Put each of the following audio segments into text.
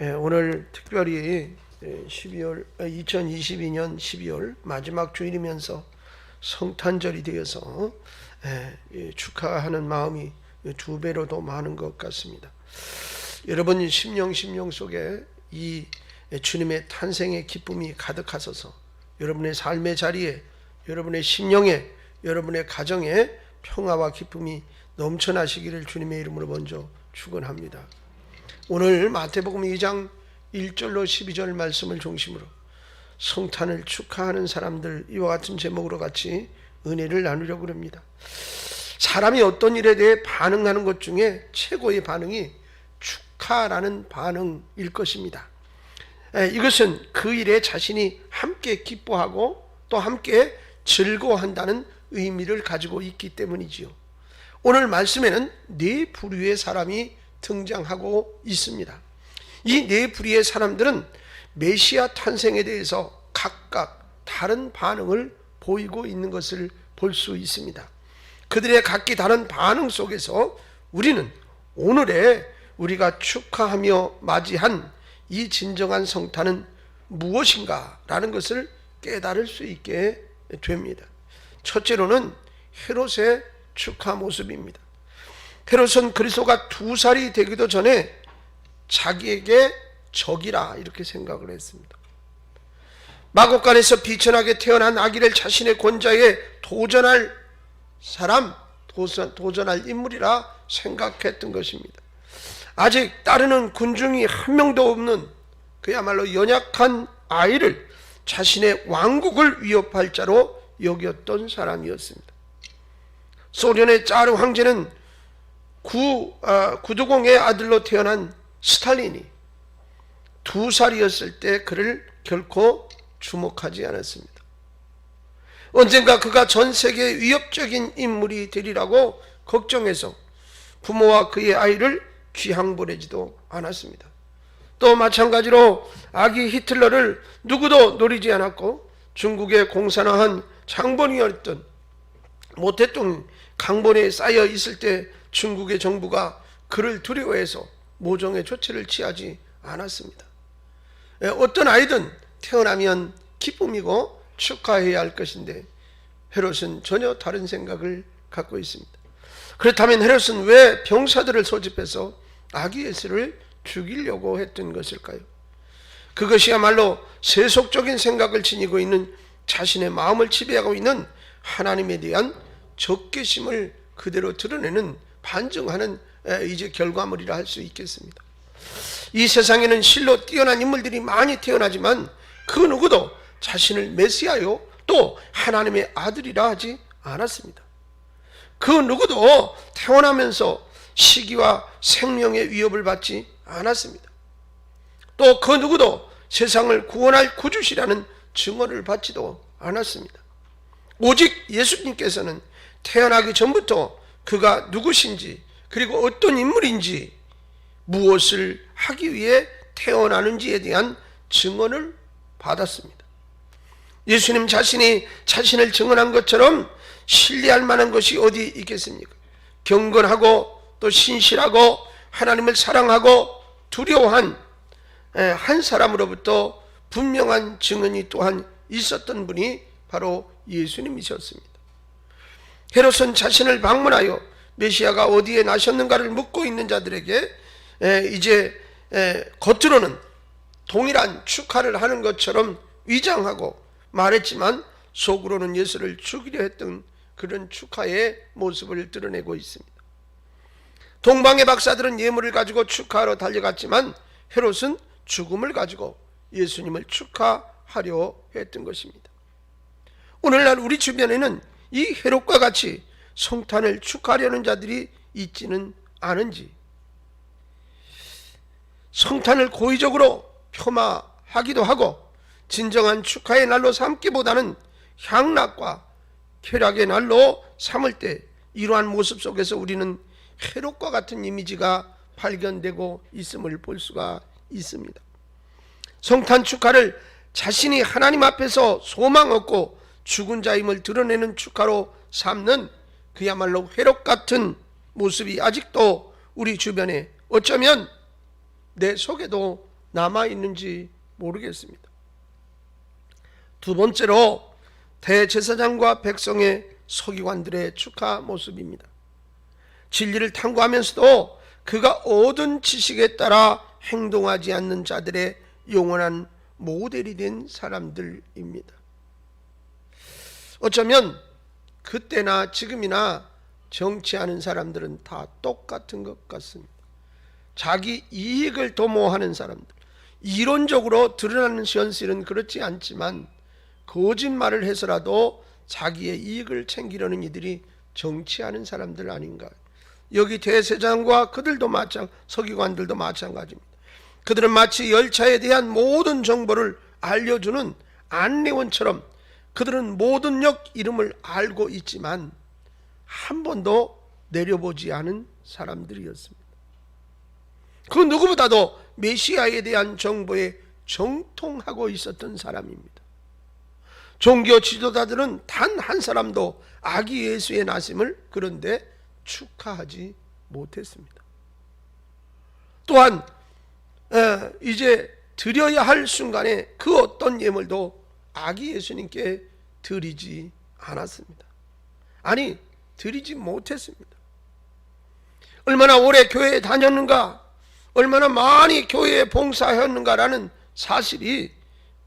오늘 특별히 2022년 12월 마지막 주일이면서 성탄절이 되어서 축하하는 마음이 두 배로 더 많은 것 같습니다. 여러분 심령 속에 이 주님의 탄생의 기쁨이 가득하소서 여러분의 삶의 자리에, 여러분의 심령에, 여러분의 가정에 평화와 기쁨이 넘쳐나시기를 주님의 이름으로 먼저 축원합니다. 오늘 마태복음 2장 1절로 12절 말씀을 중심으로 성탄을 축하하는 사람들, 이와 같은 제목으로 같이 은혜를 나누려고 합니다. 사람이 어떤 일에 대해 반응하는 것 중에 최고의 반응이 축하라는 반응일 것입니다. 이것은 그 일에 자신이 함께 기뻐하고 또 함께 즐거워한다는 의미를 가지고 있기 때문이지요. 오늘 말씀에는 네 부류의 사람이 등장하고 있습니다. 이 네 부류의 사람들은 메시아 탄생에 대해서 각각 다른 반응을 보이고 있는 것을 볼 수 있습니다. 그들의 각기 다른 반응 속에서 우리는 오늘의 우리가 축하하며 맞이한 이 진정한 성탄은 무엇인가 라는 것을 깨달을 수 있게 됩니다. 첫째로는 헤롯의 축하 모습입니다. 헤롯은 그리스도가 2살이 되기도 전에 자기에게 적이라 이렇게 생각을 했습니다. 마곡간에서 비천하게 태어난 아기를 자신의 권좌에 도전할 사람, 도전할 인물이라 생각했던 것입니다. 아직 따르는 군중이 한 명도 없는 그야말로 연약한 아이를 자신의 왕국을 위협할 자로 여겼던 사람이었습니다. 소련의 짜르 황제는 구두공의 아들로 태어난 스탈린이 2살이었을 때 그를 결코 주목하지 않았습니다. 언젠가 그가 전 세계의 위협적인 인물이 되리라고 걱정해서 부모와 그의 아이를 귀향 보내지도 않았습니다. 또 마찬가지로 아기 히틀러를 누구도 노리지 않았고 중국의 공산화한 장본인이었던 모태똥 강본에 쌓여 있을 때 중국의 정부가 그를 두려워해서 모종의 조치를 취하지 않았습니다. 어떤 아이든 태어나면 기쁨이고 축하해야 할 것인데 헤롯은 전혀 다른 생각을 갖고 있습니다. 그렇다면 헤롯은 왜 병사들을 소집해서 아기 예수를 죽이려고 했던 것일까요? 그것이야말로 세속적인 생각을 지니고 있는 자신의 마음을 지배하고 있는 하나님에 대한 적개심을 그대로 드러내는 반증하는 이제 결과물이라 할 수 있겠습니다. 이 세상에는 실로 뛰어난 인물들이 많이 태어나지만 그 누구도 자신을 메시아요 또 하나님의 아들이라 하지 않았습니다. 그 누구도 태어나면서 시기와 생명의 위협을 받지 않았습니다. 또 그 누구도 세상을 구원할 구주시라는 증언을 받지도 않았습니다. 오직 예수님께서는 태어나기 전부터 그가 누구신지 그리고 어떤 인물인지 무엇을 하기 위해 태어나는지에 대한 증언을 받았습니다. 예수님 자신이 자신을 증언한 것처럼 신뢰할 만한 것이 어디 있겠습니까? 경건하고 또 신실하고 하나님을 사랑하고 두려워한 한 사람으로부터 분명한 증언이 또한 있었던 분이 바로 예수님이셨습니다. 헤롯은 자신을 방문하여 메시아가 어디에 나셨는가를 묻고 있는 자들에게 이제 겉으로는 동일한 축하를 하는 것처럼 위장하고 말했지만 속으로는 예수를 죽이려 했던 그런 축하의 모습을 드러내고 있습니다. 동방의 박사들은 예물을 가지고 축하하러 달려갔지만 헤롯은 죽음을 가지고 예수님을 축하하려 했던 것입니다. 오늘날 우리 주변에는 이 헤롯과 같이 성탄을 축하하려는 자들이 있지는 않은지, 성탄을 고의적으로 폄하하기도 하고 진정한 축하의 날로 삼기보다는 향락과 쾌락의 날로 삼을 때 이러한 모습 속에서 우리는 헤롯과 같은 이미지가 발견되고 있음을 볼 수가 있습니다. 성탄 축하를 자신이 하나님 앞에서 소망 얻고 죽은 자임을 드러내는 축하로 삼는 그야말로 헤롯 같은 모습이 아직도 우리 주변에 어쩌면 내 속에도 남아있는지 모르겠습니다. 두 번째로 대제사장과 백성의 서기관들의 축하 모습입니다. 진리를 탐구하면서도 그가 얻은 지식에 따라 행동하지 않는 자들의 영원한 모델이 된 사람들입니다. 어쩌면 그때나 지금이나 정치하는 사람들은 다 똑같은 것 같습니다. 자기 이익을 도모하는 사람들, 이론적으로 드러나는 현실은 그렇지 않지만 거짓말을 해서라도 자기의 이익을 챙기려는 이들이 정치하는 사람들 아닌가. 여기 대제사장과 그들도 서기관들도 마찬가지입니다. 그들은 마치 열차에 대한 모든 정보를 알려주는 안내원처럼 그들은 모든 역 이름을 알고 있지만 한 번도 내려보지 않은 사람들이었습니다. 그 누구보다도 메시아에 대한 정보에 정통하고 있었던 사람입니다. 종교 지도자들은 단 한 사람도 아기 예수의 나심을 그런데 축하하지 못했습니다. 또한 이제 드려야 할 순간에 그 어떤 예물도 아기 예수님께 드리지 않았습니다. 아니, 드리지 못했습니다. 얼마나 오래 교회에 다녔는가, 얼마나 많이 교회에 봉사했는가라는 사실이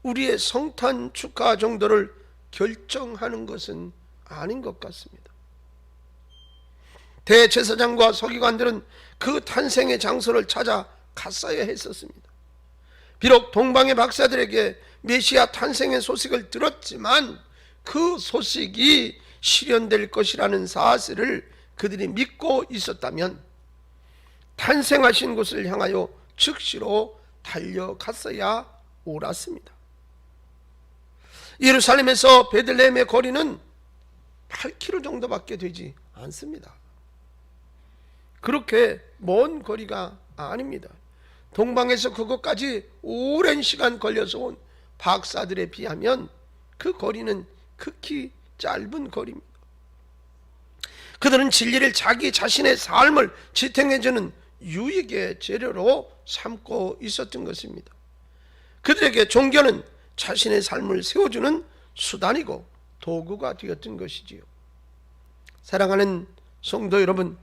우리의 성탄 축하 정도를 결정하는 것은 아닌 것 같습니다. 대제사장과 서기관들은 그 탄생의 장소를 찾아 갔어야 했었습니다. 비록 동방의 박사들에게 메시아 탄생의 소식을 들었지만 그 소식이 실현될 것이라는 사실을 그들이 믿고 있었다면 탄생하신 곳을 향하여 즉시로 달려갔어야 옳았습니다. 예루살렘에서 베들레헴의 거리는 8km 정도밖에 되지 않습니다. 그렇게 먼 거리가 아닙니다. 동방에서 그곳까지 오랜 시간 걸려서 온 박사들에 비하면 그 거리는 극히 짧은 거리입니다. 그들은 진리를 자기 자신의 삶을 지탱해주는 유익의 재료로 삼고 있었던 것입니다. 그들에게 종교는 자신의 삶을 세워주는 수단이고 도구가 되었던 것이지요. 사랑하는 성도 여러분,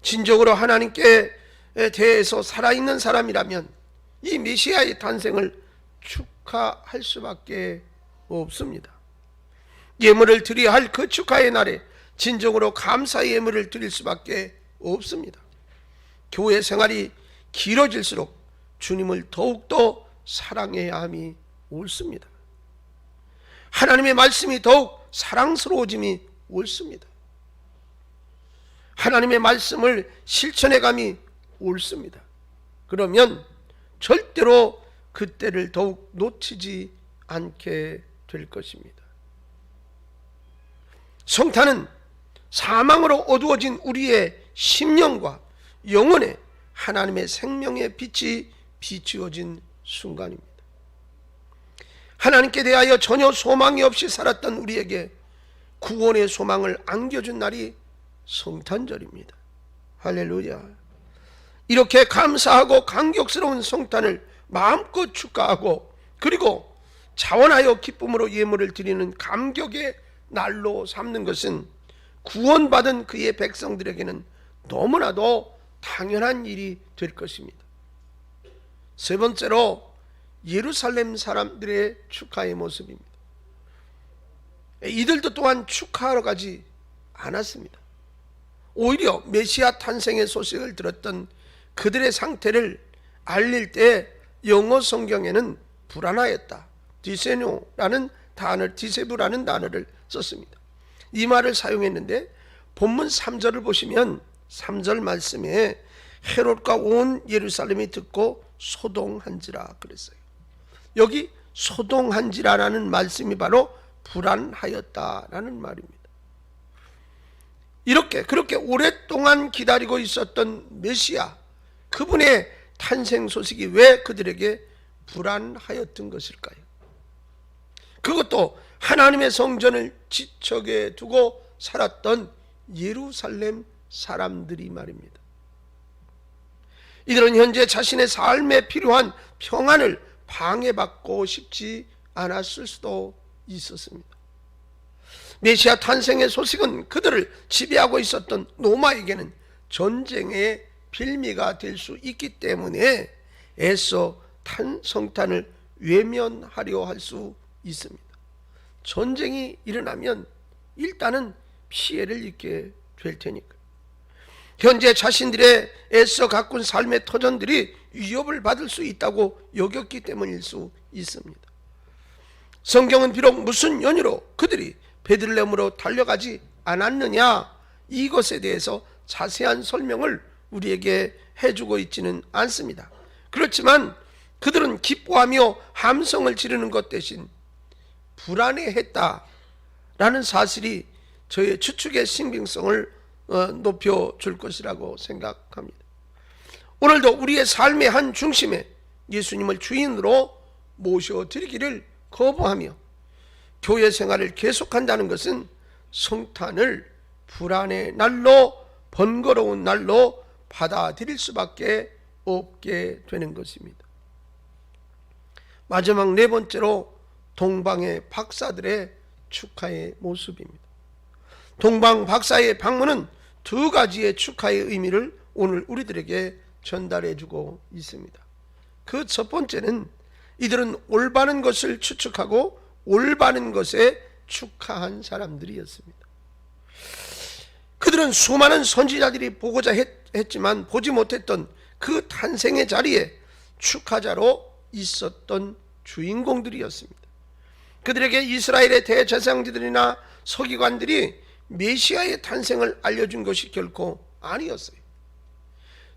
진정으로 하나님께 대해서 살아있는 사람이라면 이 메시아의 탄생을 축하할 수밖에 없습니다. 예물을 드려야 할 그 축하의 날에 진정으로 감사의 예물을 드릴 수밖에 없습니다. 교회 생활이 길어질수록 주님을 더욱더 사랑해야 함이 옳습니다. 하나님의 말씀이 더욱 사랑스러워짐이 옳습니다. 하나님의 말씀을 실천해감이 옳습니다. 그러면 절대로 그때를 더욱 놓치지 않게 될 것입니다. 성탄은 사망으로 어두워진 우리의 심령과 영혼에 하나님의 생명의 빛이 비추어진 순간입니다. 하나님께 대하여 전혀 소망이 없이 살았던 우리에게 구원의 소망을 안겨준 날이 성탄절입니다. 할렐루야. 이렇게 감사하고 감격스러운 성탄을 마음껏 축하하고 그리고 자원하여 기쁨으로 예물을 드리는 감격의 날로 삼는 것은 구원받은 그의 백성들에게는 너무나도 당연한 일이 될 것입니다. 세 번째로 예루살렘 사람들의 축하의 모습입니다. 이들도 또한 축하하러 가지 않았습니다. 오히려 메시아 탄생의 소식을 들었던 그들의 상태를 알릴 때 영어 성경에는 불안하였다, 디세부라는 단어를 썼습니다. 이 말을 사용했는데 본문 3절을 보시면 3절 말씀에 헤롯과 온 예루살렘이 듣고 소동한지라 그랬어요. 여기 소동한지라라는 말씀이 바로 불안하였다라는 말입니다. 그렇게 오랫동안 기다리고 있었던 메시아, 그분의 탄생 소식이 왜 그들에게 불안하였던 것일까요? 그것도 하나님의 성전을 지척에 두고 살았던 예루살렘 사람들이 말입니다. 이들은 현재 자신의 삶에 필요한 평안을 방해받고 싶지 않았을 수도 있었습니다. 메시아 탄생의 소식은 그들을 지배하고 있었던 로마에게는 전쟁의 빌미가 될 수 있기 때문에 애써 성탄을 외면하려 할 수 있습니다. 전쟁이 일어나면 일단은 피해를 입게 될 테니까. 현재 자신들의 애써 가꾼 삶의 터전들이 위협을 받을 수 있다고 여겼기 때문일 수 있습니다. 성경은 비록 무슨 연유로 그들이 베들레헴으로 달려가지 않았느냐, 이것에 대해서 자세한 설명을 우리에게 해주고 있지는 않습니다. 그렇지만 그들은 기뻐하며 함성을 지르는 것 대신 불안해했다라는 사실이 저의 추측의 신빙성을 높여줄 것이라고 생각합니다. 오늘도 우리의 삶의 한 중심에 예수님을 주인으로 모셔드리기를 거부하며 교회 생활을 계속한다는 것은 성탄을 불안의 날로, 번거로운 날로 받아들일 수밖에 없게 되는 것입니다. 마지막 네 번째로 동방의 박사들의 축하의 모습입니다. 동방 박사의 방문은 두 가지의 축하의 의미를 오늘 우리들에게 전달해주고 있습니다. 그 첫 번째는 이들은 올바른 것을 추측하고 올바른 것에 축하한 사람들이었습니다. 그들은 수많은 선지자들이 보고자 했지만 보지 못했던 그 탄생의 자리에 축하자로 있었던 주인공들이었습니다. 그들에게 이스라엘의 대제사장들이나 서기관들이 메시아의 탄생을 알려준 것이 결코 아니었어요.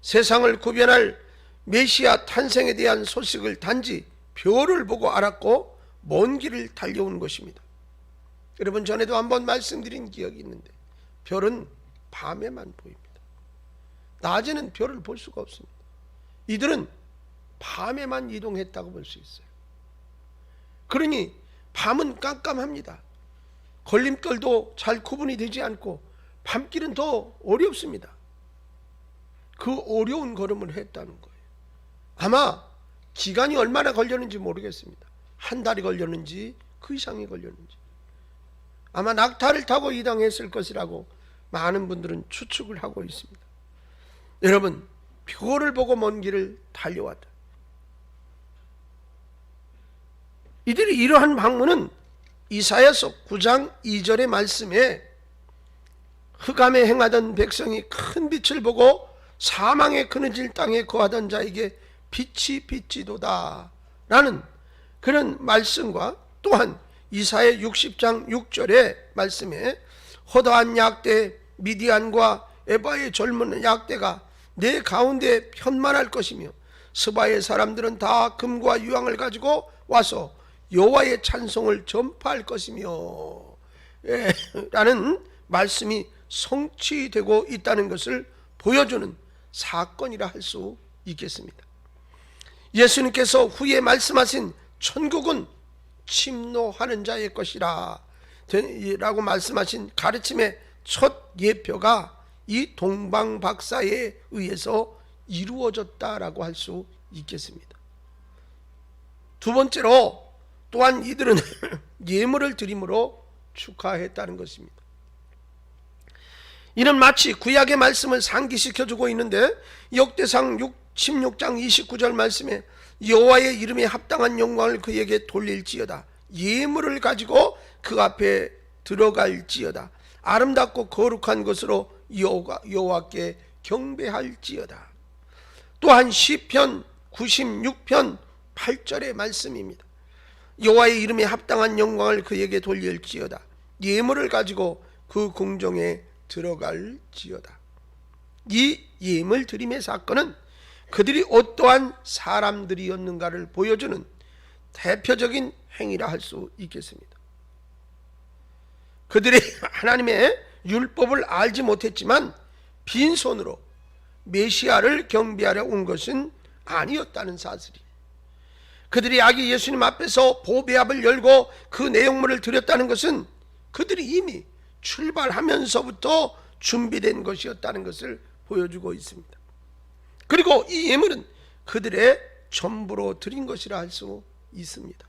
세상을 구별할 메시아 탄생에 대한 소식을 단지 별을 보고 알았고 먼 길을 달려온 것입니다. 여러분, 전에도 한번 말씀드린 기억이 있는데 별은 밤에만 보입니다. 낮에는 별을 볼 수가 없습니다. 이들은 밤에만 이동했다고 볼 수 있어요. 그러니 밤은 깜깜합니다. 걸림돌도 잘 구분이 되지 않고 밤길은 더 어렵습니다. 그 어려운 걸음을 했다는 거예요. 아마 기간이 얼마나 걸렸는지 모르겠습니다. 한 달이 걸렸는지 그 이상이 걸렸는지. 아마 낙타를 타고 이동했을 것이라고 많은 분들은 추측을 하고 있습니다. 여러분, 별을 보고 먼 길을 달려왔다. 이들이 이러한 방문은 이사야서 9장 2절의 말씀에 흑암에 행하던 백성이 큰 빛을 보고 사망의 그늘질 땅에 거하던 자에게 빛이 비치도다 라는 그런 말씀과 또한 이사야 60장 6절의 말씀에 허다한 약대 미디안과 에바의 젊은 약대가 내 가운데 편만할 것이며 스바의 사람들은 다 금과 유황을 가지고 와서 여호와의 찬송을 전파할 것이며 라는 말씀이 성취되고 있다는 것을 보여주는 사건이라 할 수 있겠습니다. 예수님께서 후에 말씀하신 천국은 침노하는 자의 것이라 라고 말씀하신 가르침의 첫 예표가 이 동방박사에 의해서 이루어졌다라고 할 수 있겠습니다. 두 번째로 또한 이들은 예물을 드림으로 축하했다는 것입니다. 이는 마치 구약의 말씀을 상기시켜주고 있는데 역대상 16장 29절 말씀에 여호와의 이름에 합당한 영광을 그에게 돌릴지어다. 예물을 가지고 그 앞에 들어갈지어다. 아름답고 거룩한 것으로 여호와께 경배할지어다. 또한 시편 96편 8절의 말씀입니다. 여호와의 이름에 합당한 영광을 그에게 돌릴지어다. 예물을 가지고 그 궁정에 들어갈지어다. 이 예물 드림의 사건은 그들이 어떠한 사람들이었는가를 보여주는 대표적인 행위라 할 수 있겠습니다. 그들이 하나님의 율법을 알지 못했지만 빈손으로 메시아를 경배하려 온 것은 아니었다는 사실이, 그들이 아기 예수님 앞에서 보배압을 열고 그 내용물을 드렸다는 것은 그들이 이미 출발하면서부터 준비된 것이었다는 것을 보여주고 있습니다. 그리고 이 예물은 그들의 전부로 드린 것이라 할 수 있습니다.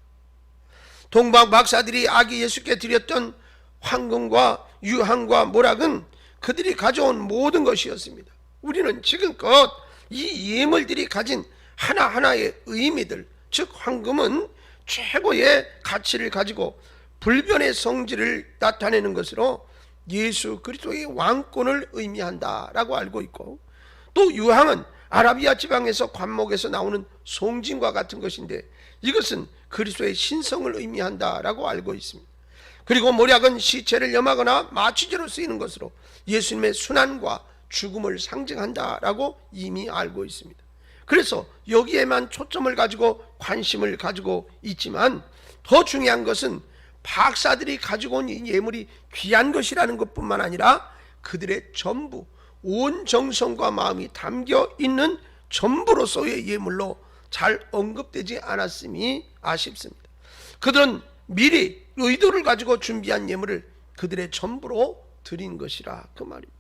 동방 박사들이 아기 예수께 드렸던 황금과 유황과 모락은 그들이 가져온 모든 것이었습니다. 우리는 지금껏 이 예물들이 가진 하나하나의 의미들, 즉 황금은 최고의 가치를 가지고 불변의 성질을 나타내는 것으로 예수 그리스도의 왕권을 의미한다라고 알고 있고, 또 유황은 아라비아 지방에서 관목에서 나오는 송진과 같은 것인데 이것은 그리스도의 신성을 의미한다라고 알고 있습니다. 그리고 모략은 시체를 염하거나 마취제로 쓰이는 것으로 예수님의 순환과 죽음을 상징한다라고 이미 알고 있습니다. 그래서 여기에만 초점을 가지고 관심을 가지고 있지만 더 중요한 것은 박사들이 가지고 온 이 예물이 귀한 것이라는 것뿐만 아니라 그들의 전부, 온 정성과 마음이 담겨 있는 전부로서의 예물로 잘 언급되지 않았음이 아쉽습니다. 그들은 미리 의도를 가지고 준비한 예물을 그들의 전부로 드린 것이라 그 말입니다.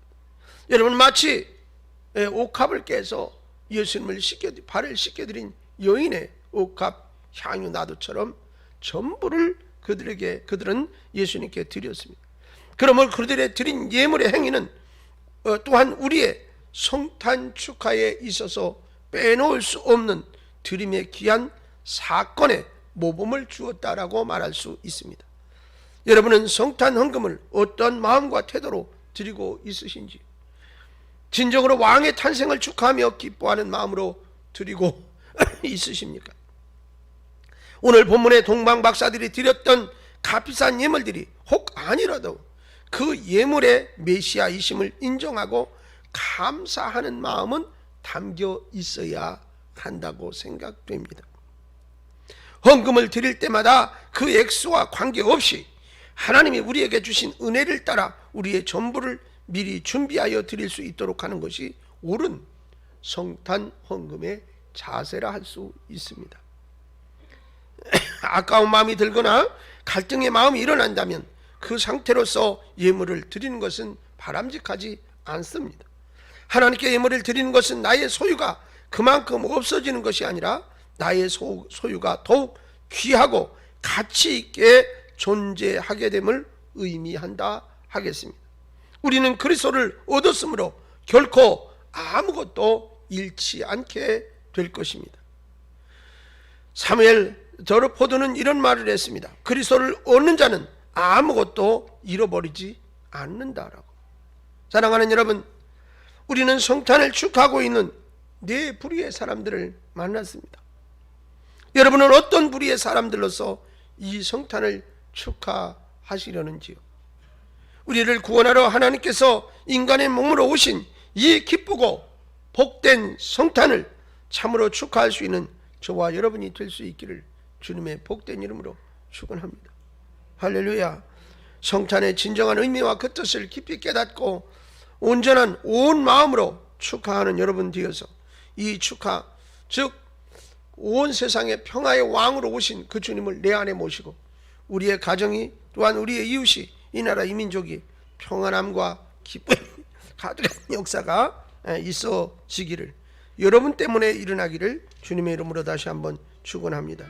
여러분, 마치 옥합을 깨서 예수님을 발을 씻겨드린 여인의 옥합 향유 나도처럼 전부를 그들은 예수님께 드렸습니다. 그러므로 그들의 드린 예물의 행위는 또한 우리의 성탄 축하에 있어서 빼놓을 수 없는 드림의 귀한 사건에 모범을 주었다라고 말할 수 있습니다. 여러분은 성탄 헌금을 어떤 마음과 태도로 드리고 있으신지, 진정으로 왕의 탄생을 축하하며 기뻐하는 마음으로 드리고 있으십니까? 오늘 본문의 동방 박사들이 드렸던 값비싼 예물들이 혹 아니라도 그 예물의 메시아이심을 인정하고 감사하는 마음은 담겨 있어야 한다고 생각됩니다. 헌금을 드릴 때마다 그 액수와 관계없이 하나님이 우리에게 주신 은혜를 따라 우리의 전부를 미리 준비하여 드릴 수 있도록 하는 것이 옳은 성탄 헌금의 자세라 할 수 있습니다. 아까운 마음이 들거나 갈등의 마음이 일어난다면 그 상태로서 예물을 드리는 것은 바람직하지 않습니다. 하나님께 예물을 드리는 것은 나의 소유가 그만큼 없어지는 것이 아니라 나의 소유가 더욱 귀하고 가치 있게 존재하게 됨을 의미한다 하겠습니다. 우리는 그리스도를 얻었으므로 결코 아무것도 잃지 않게 될 것입니다. 사무엘 더르포드는 이런 말을 했습니다. 그리스도를 얻는 자는 아무것도 잃어버리지 않는다라고. 사랑하는 여러분, 우리는 성탄을 축하하고 있는 네 부류의 사람들을 만났습니다. 여러분은 어떤 부류의 사람들로서 이 성탄을 축하하시려는지요? 우리를 구원하러 하나님께서 인간의 몸으로 오신 이 기쁘고 복된 성탄을 참으로 축하할 수 있는 저와 여러분이 될 수 있기를 주님의 복된 이름으로 축원합니다. 할렐루야. 성탄의 진정한 의미와 그 뜻을 깊이 깨닫고 온전한 온 마음으로 축하하는 여러분 되어서 이 축하, 즉 온 세상의 평화의 왕으로 오신 그 주님을 내 안에 모시고 우리의 가정이, 또한 우리의 이웃이, 이 나라 이 민족이 평안함과 기쁨 가득한 역사가 있어지기를, 여러분 때문에 일어나기를 주님의 이름으로 다시 한번 축원합니다.